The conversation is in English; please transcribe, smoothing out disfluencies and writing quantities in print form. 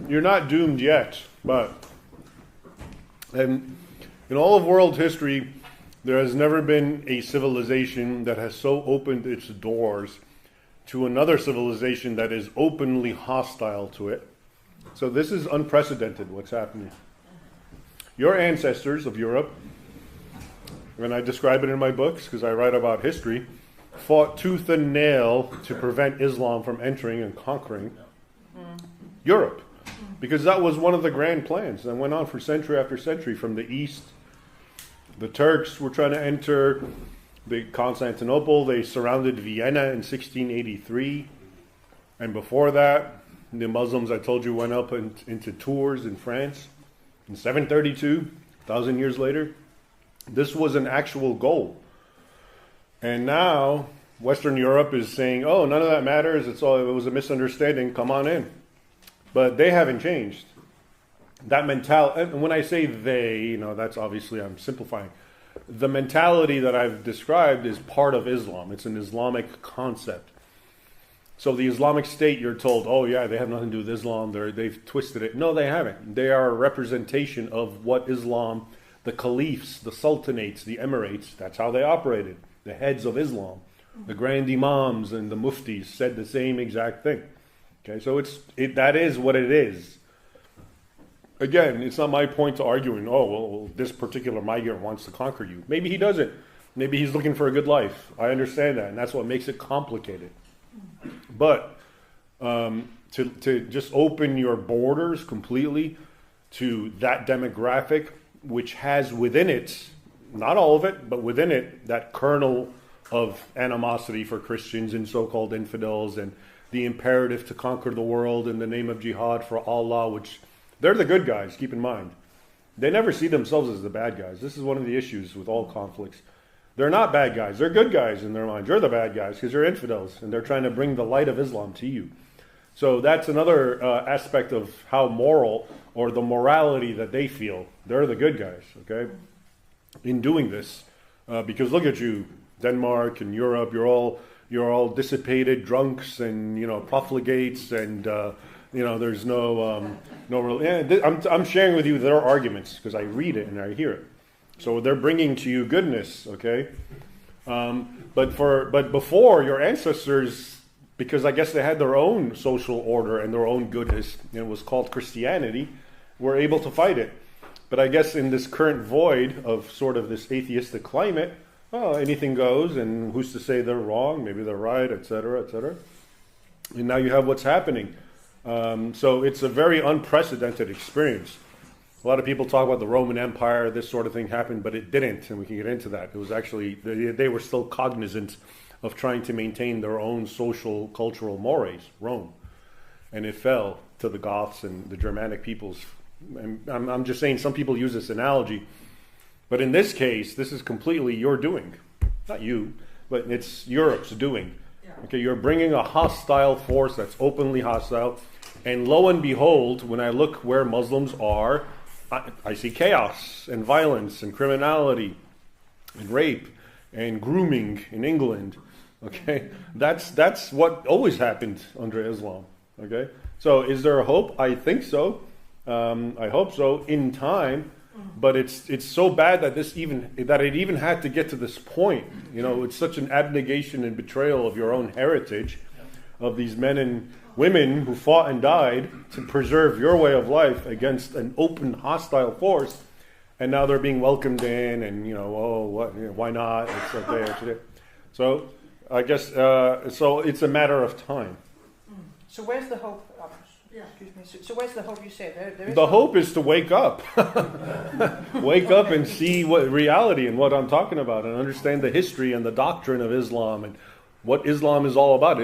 you're not doomed yet, but and in all of world history, there has never been a civilization that has so opened its doors to another civilization that is openly hostile to it. So this is unprecedented, what's happening. Your ancestors of Europe, and I describe it in my books because I write about history, fought tooth and nail to prevent Islam from entering and conquering Europe. Because that was one of the grand plans that went on for century after century from the east. The Turks were trying to enter Constantinople. They surrounded Vienna in 1683. And before that, the Muslims, I told you, went up into Tours in France in 732, 1,000 years later. This was an actual goal. And now Western Europe is saying, oh, none of that matters. It was a misunderstanding. Come on in. But they haven't changed. That mentality, and when I say they, that's obviously, I'm simplifying. The mentality that I've described is part of Islam. It's an Islamic concept. So the Islamic State, you're told, oh yeah, they have nothing to do with Islam. They've twisted it. No, they haven't. They are a representation of what Islam, the caliphs, the sultanates, the emirates, that's how they operated. The heads of Islam, the grand imams and the muftis said the same exact thing. Okay, so that is what it is. Again, it's not my point to arguing, oh, well, this particular migrant wants to conquer you. Maybe he doesn't. Maybe he's looking for a good life. I understand that, and that's what makes it complicated. But to just open your borders completely to that demographic, which has within it, not all of it, but within it, that kernel of animosity for Christians and so-called infidels and the imperative to conquer the world in the name of jihad for Allah, which they're the good guys, keep in mind. They never see themselves as the bad guys. This is one of the issues with all conflicts. They're not bad guys. They're good guys in their minds. You're the bad guys because you're infidels, and they're trying to bring the light of Islam to you. So that's another aspect of how moral, or the morality that they feel. They're the good guys, okay, in doing this. Because look at you, Denmark and Europe, you're all dissipated drunks and, profligates and, there's no real... I'm sharing with you their arguments because I read it and I hear it. So they're bringing to you goodness, okay? But before, your ancestors, because I guess they had their own social order and their own goodness, and it was called Christianity, were able to fight it. But I guess in this current void of sort of this atheistic climate, anything goes, and who's to say they're wrong? Maybe they're right, etc., etc. And now you have what's happening. So it's a very unprecedented experience. A lot of people talk about the Roman Empire, this sort of thing happened, but it didn't, and we can get into that. It was actually, they were still cognizant of trying to maintain their own social, cultural mores, Rome. And it fell to the Goths and the Germanic peoples. And I'm just saying, some people use this analogy, but in this case, this is completely your doing. Not you, but it's Europe's doing. Okay, you're bringing a hostile force that's openly hostile, and lo and behold, when I look where Muslims are, I see chaos and violence and criminality and rape and grooming in England. Okay, that's what always happened under Islam. Okay, so is there a hope? I think so. I hope so in time. But it's so bad that it even had to get to this point. It's such an abnegation and betrayal of your own heritage, of these men and women who fought and died to preserve your way of life against an open, hostile force, and now they're being welcomed in, and why not? It's okay. So I guess so. It's a matter of time. So where's the hope? Excuse me. So where's the hope? You said there is the hope is to wake up, wake up and see what reality and what I'm talking about, and understand the history and the doctrine of Islam and what Islam is all about.